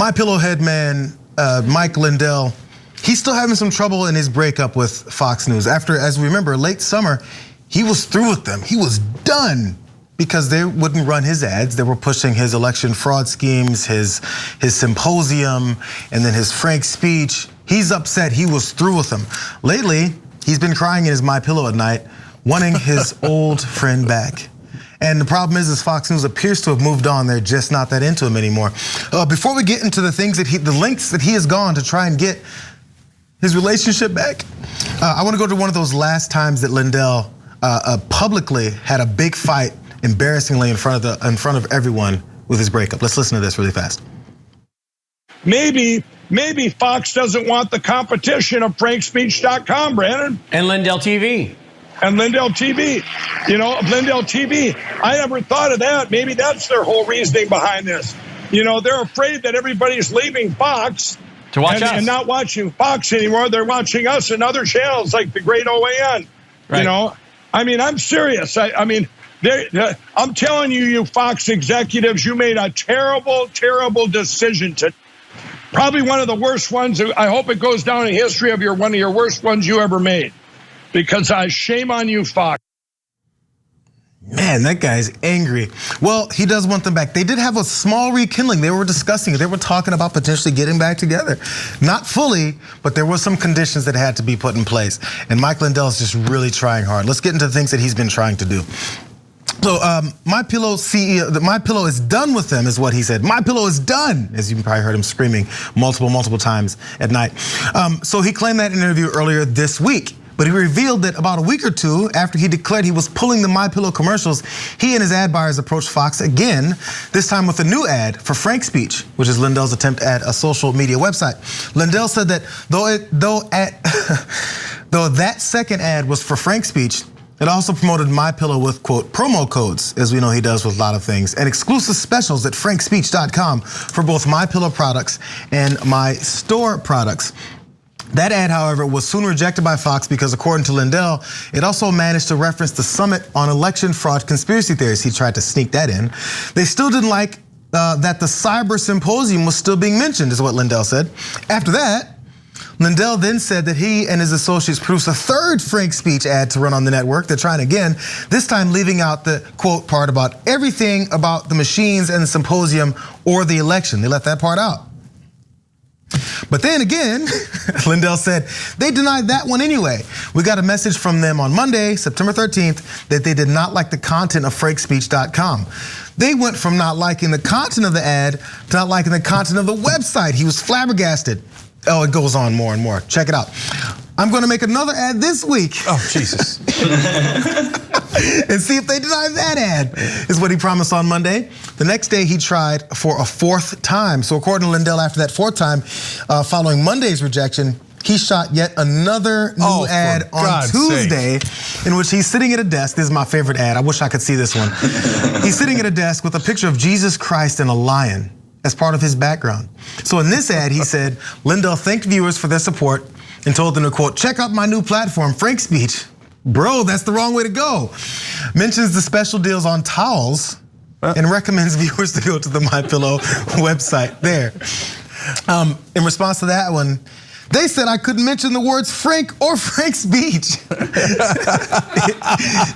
MyPillow head man, Mike Lindell, he's still having some trouble in his breakup with Fox News. After, as we remember, late summer, he was through with them. He was done because they wouldn't run his ads. They were pushing his election fraud schemes, his symposium, and then his frank speech. He's upset, he was through with them. Lately, he's been crying in his MyPillow at night, wanting his old friend back. And the problem is Fox News appears to have moved on. They're just not that into him anymore. Before we get into the things that the lengths that he has gone to try and get his relationship back, I want to go to one of those last times that Lindell publicly had a big fight, embarrassingly in front of everyone with his breakup. Let's listen to this really fast. Maybe Fox doesn't want the competition of frankspeech.com, Brandon. And Lindell TV. And Lindell TV, Lindell TV. I never thought of that. Maybe that's their whole reasoning behind this. They're afraid that everybody's leaving Fox to watch us and not watching Fox anymore. They're watching us and other channels like the great OAN. Right. I'm serious. I'm telling you, you Fox executives, you made a terrible, terrible decision to. Probably one of the worst ones. I hope it goes down in history of one of your worst ones you ever made. Because shame on you, Fox. Man, that guy's angry. Well, he does want them back. They did have a small rekindling. They were discussing it. They were talking about potentially getting back together. Not fully, but there were some conditions that had to be put in place. And Mike Lindell is just really trying hard. Let's get into the things that he's been trying to do. So MyPillow CEO, MyPillow is done with them, is what he said. MyPillow is done, as you probably heard him screaming multiple times at night. So he claimed that in an interview earlier this week. But he revealed that about a week or two after he declared he was pulling the MyPillow commercials, he and his ad buyers approached Fox again, this time with a new ad for Frank Speech, which is Lindell's attempt at a social media website. Lindell said that though that second ad was for Frank Speech, it also promoted MyPillow with, quote, promo codes, as we know he does with a lot of things, and exclusive specials at frankspeech.com for both MyPillow products and My Store products. That ad, however, was soon rejected by Fox because, according to Lindell, it also managed to reference the Summit on Election Fraud Conspiracy Theories. He tried to sneak that in. They still didn't like that the Cyber Symposium was still being mentioned, is what Lindell said. After that, Lindell then said that he and his associates produced a third Frank Speech ad to run on the network. They're trying again, this time leaving out the quote part about everything about the machines and the symposium or the election. They left that part out. But then again, Lindell said they denied that one anyway. We got a message from them on Monday, September 13th, that they did not like the content of frankspeech.com. They went from not liking the content of the ad to not liking the content of the website. He was flabbergasted. Oh, it goes on more and more. Check it out. I'm gonna make another ad this week. Oh, Jesus. And see if they deny that ad, is what he promised on Monday. The next day he tried for a fourth time. So according to Lindell, after that fourth time, following Monday's rejection, he shot yet another new ad on Tuesday in which he's sitting at a desk. This is my favorite ad. I wish I could see this one. He's sitting at a desk with a picture of Jesus Christ and a lion as part of his background. So in this ad, he said, Lindell thanked viewers for their support and told them to, quote, check out my new platform, Frank Speech. Bro, that's the wrong way to go. Mentions the special deals on towels and recommends viewers to go to the MyPillow website there. In response to that one, they said I couldn't mention the words Frank or Frank Speech.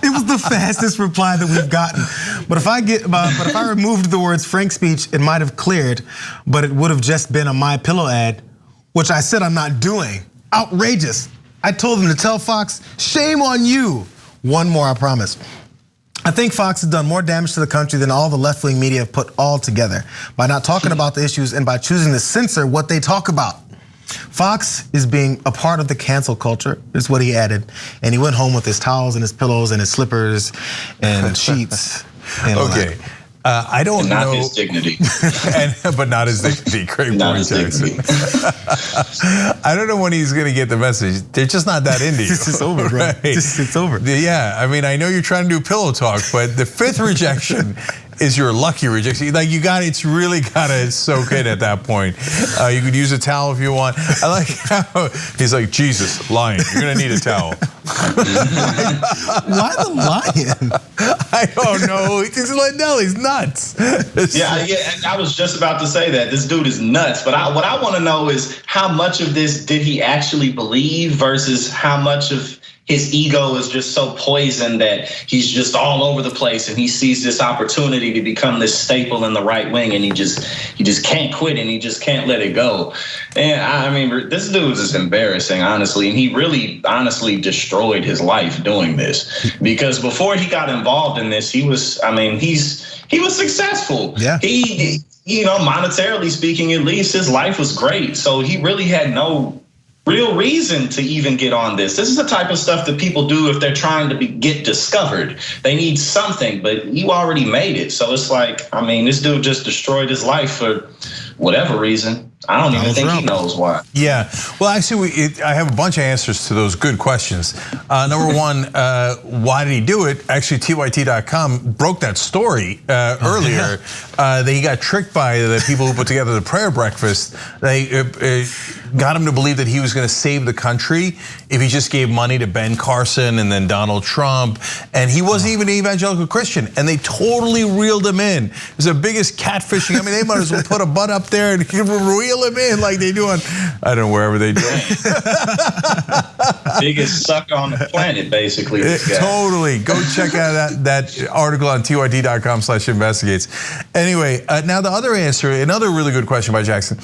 It was the fastest reply that we've gotten. But if I removed the words Frank Speech, it might have cleared, but it would have just been a MyPillow ad, which I said I'm not doing. Outrageous. I told them to tell Fox, shame on you. One more, I promise. I think Fox has done more damage to the country than all the left-wing media have put all together by not talking about the issues and by choosing to censor what they talk about. Fox is being a part of the cancel culture, is what he added. And he went home with his towels and his pillows and his slippers and sheets. And okay. I don't know. Not his dignity. But not his dignity. Great point, Jackson. I don't know when he's gonna get the message. They're just not that into you. It's over, bro. Right? It's over. Yeah, I mean, I know you're trying to do pillow talk, but the fifth rejection, is your lucky rejection. Like it's really gotta soak in at that point. You could use a towel if you want. I like how he's like, Jesus, lion, you're gonna need a towel. Why the lion? I don't know. He's Lindell. He's nuts. Yeah. I was just about to say that this dude is nuts. But what I want to know is how much of this did he actually believe versus how much of his ego is just so poisoned that he's just all over the place and he sees this opportunity to become this staple in the right wing and he just can't quit and he just can't let it go. And I mean, this dude is embarrassing, honestly, and he really honestly destroyed his life doing this, because before he got involved in this, he was successful. Yeah. He monetarily speaking, at least his life was great. So he really had no real reason to even get on this. This is the type of stuff that people do if they're trying to get discovered. They need something, but you already made it. So it's like, I mean, this dude just destroyed his life for whatever reason. I don't even think he knows why. Yeah. Well, actually, I have a bunch of answers to those good questions. Number one, why did he do it? Actually, TYT.com broke that story earlier. That he got tricked by the people who put together the prayer breakfast. They got him to believe that he was going to save the country if he just gave money to Ben Carson and then Donald Trump. And he wasn't even an evangelical Christian. And they totally reeled him in. It was the biggest catfishing. I mean, they might as well put a butt up there and reel him in like they do on, I don't know, wherever they do it. Biggest sucker on the planet, basically. Totally. Go check out that article on tyt.com/investigates. Anyway, now the other answer, another really good question by Jackson.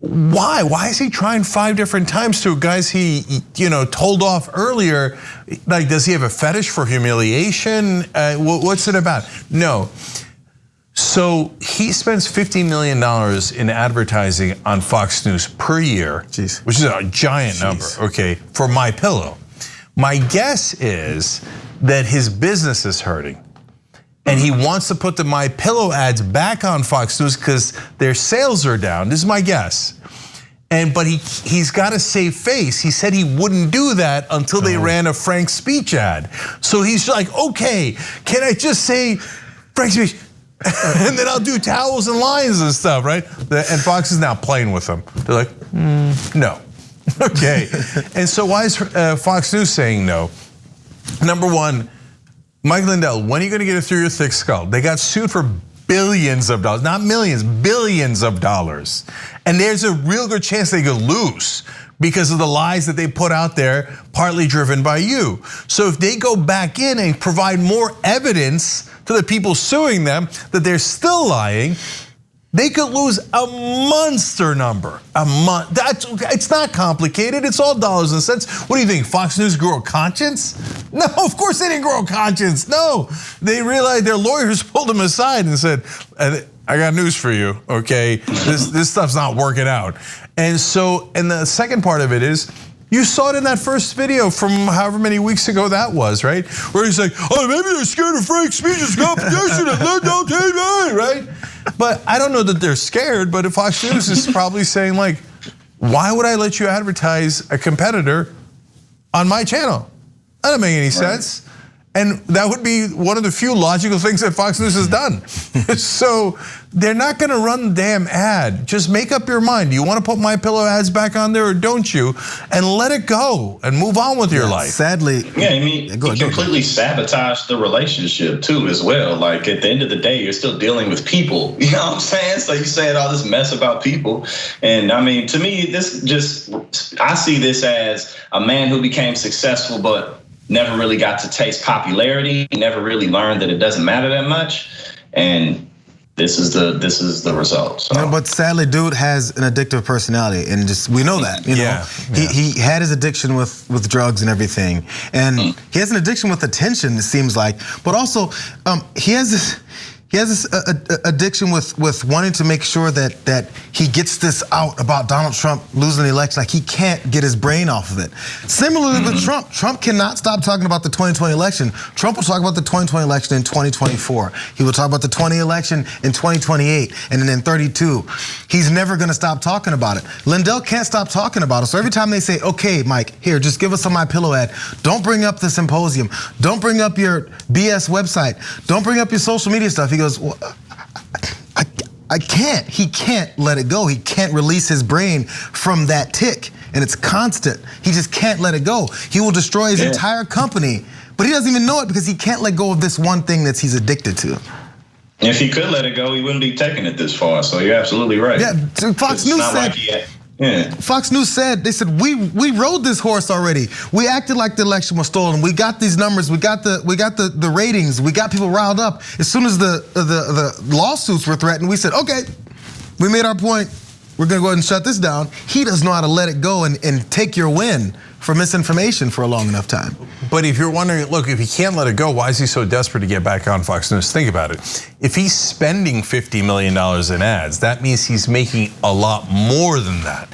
Why? Why is he trying 5 different times to guys he told off earlier? Like, does he have a fetish for humiliation? What's it about? No. So he spends $50 million in advertising on Fox News per year, which is a giant number, okay, for MyPillow. My guess is that his business is hurting. And he wants to put the MyPillow ads back on Fox News because their sales are down. This is my guess. But he's got to save face. He said he wouldn't do that until they ran a Frank's Speech ad. So he's like, okay, can I just say Frank's Speech? And then I'll do towels and lions and stuff, right? And Fox is now playing with them. They're like, no. Okay. And so why is Fox News saying no? Number one, Mike Lindell, when are you going to get it through your thick skull? They got sued for billions of dollars, not millions, billions of dollars. And there's a real good chance they could lose because of the lies that they put out there, partly driven by you. So if they go back in and provide more evidence to the people suing them that they're still lying, they could lose a monster number. It's not complicated. It's all dollars and cents. What do you think? Fox News grew a conscience? No, of course they didn't grow a conscience. No, they realized their lawyers pulled them aside and said, I got news for you, okay? This stuff's not working out. And the second part of it is, you saw it in that first video from however many weeks ago that was, right? Where he's like, oh, maybe they're scared of Frank's Speech's competition at Lindell TV, right? But I don't know that they're scared, but Fox News is probably saying like, why would I let you advertise a competitor on my channel? That doesn't make any sense. And that would be one of the few logical things that Fox News has done. So they're not gonna run the damn ad. Just make up your mind. Do you wanna put MyPillow ads back on there or don't you? And let it go and move on with your life. Sadly. Yeah, I mean, he completely sabotaged the relationship too as well. Like at the end of the day, you're still dealing with people. You know what I'm saying? So you saying all this mess about people. And I mean, to me, I see this as a man who became successful, but never really got to taste popularity. He never really learned that it doesn't matter that much. And this is the result. So. No, but sadly, dude has an addictive personality, and we know that. You know, he had his addiction with drugs and everything, and he has an addiction with attention. It seems like, but also he has this addiction with wanting to make sure that he gets this out about Donald Trump losing the election. Like he can't get his brain off of it. Similarly with Trump, Trump cannot stop talking about the 2020 election. Trump will talk about the 2020 election in 2024. He will talk about the 20 election in 2028 and then in 32. He's never gonna stop talking about it. Lindell can't stop talking about it. So every time they say, okay, Mike, here, just give us a MyPillow ad. Don't bring up the symposium. Don't bring up your BS website. Don't bring up your social media stuff. He goes, goes, well, I can't. He can't let it go. He can't release his brain from that tick, and it's constant. He just can't let it go. He will destroy his entire company, but he doesn't even know it because he can't let go of this one thing that he's addicted to. If he could let it go, he wouldn't be taking it this far. So you're absolutely right. Yeah, Fox News said. Fox News said, they said, we rode this horse already. We acted like the election was stolen. We got these numbers. We got the ratings. We got people riled up. As soon as the lawsuits were threatened, we said, okay, we made our point. We're gonna go ahead and shut this down. He doesn't know how to let it go and take your win for misinformation for a long enough time. But if you're wondering, look, if he can't let it go, why is he so desperate to get back on Fox News? Think about it. If he's spending $50 million in ads, that means he's making a lot more than that.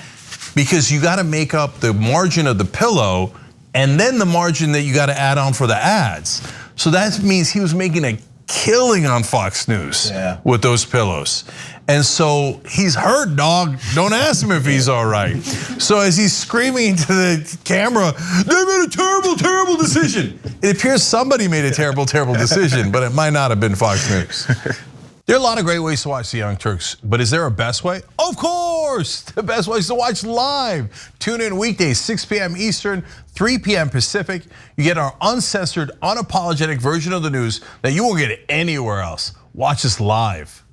Because you gotta make up the margin of the pillow and then the margin that you gotta add on for the ads. So that means he was making a killing on Fox News with those pillows. And so he's hurt, dog. Don't ask him if he's all right. So as he's screaming to the camera, they made a terrible, terrible decision. It appears somebody made a terrible, terrible decision, but it might not have been Fox News. There are a lot of great ways to watch the Young Turks, but is there a best way? Of course, the best way is to watch live. Tune in weekdays, 6 p.m. Eastern, 3 p.m. Pacific. You get our uncensored, unapologetic version of the news that you won't get anywhere else. Watch us live.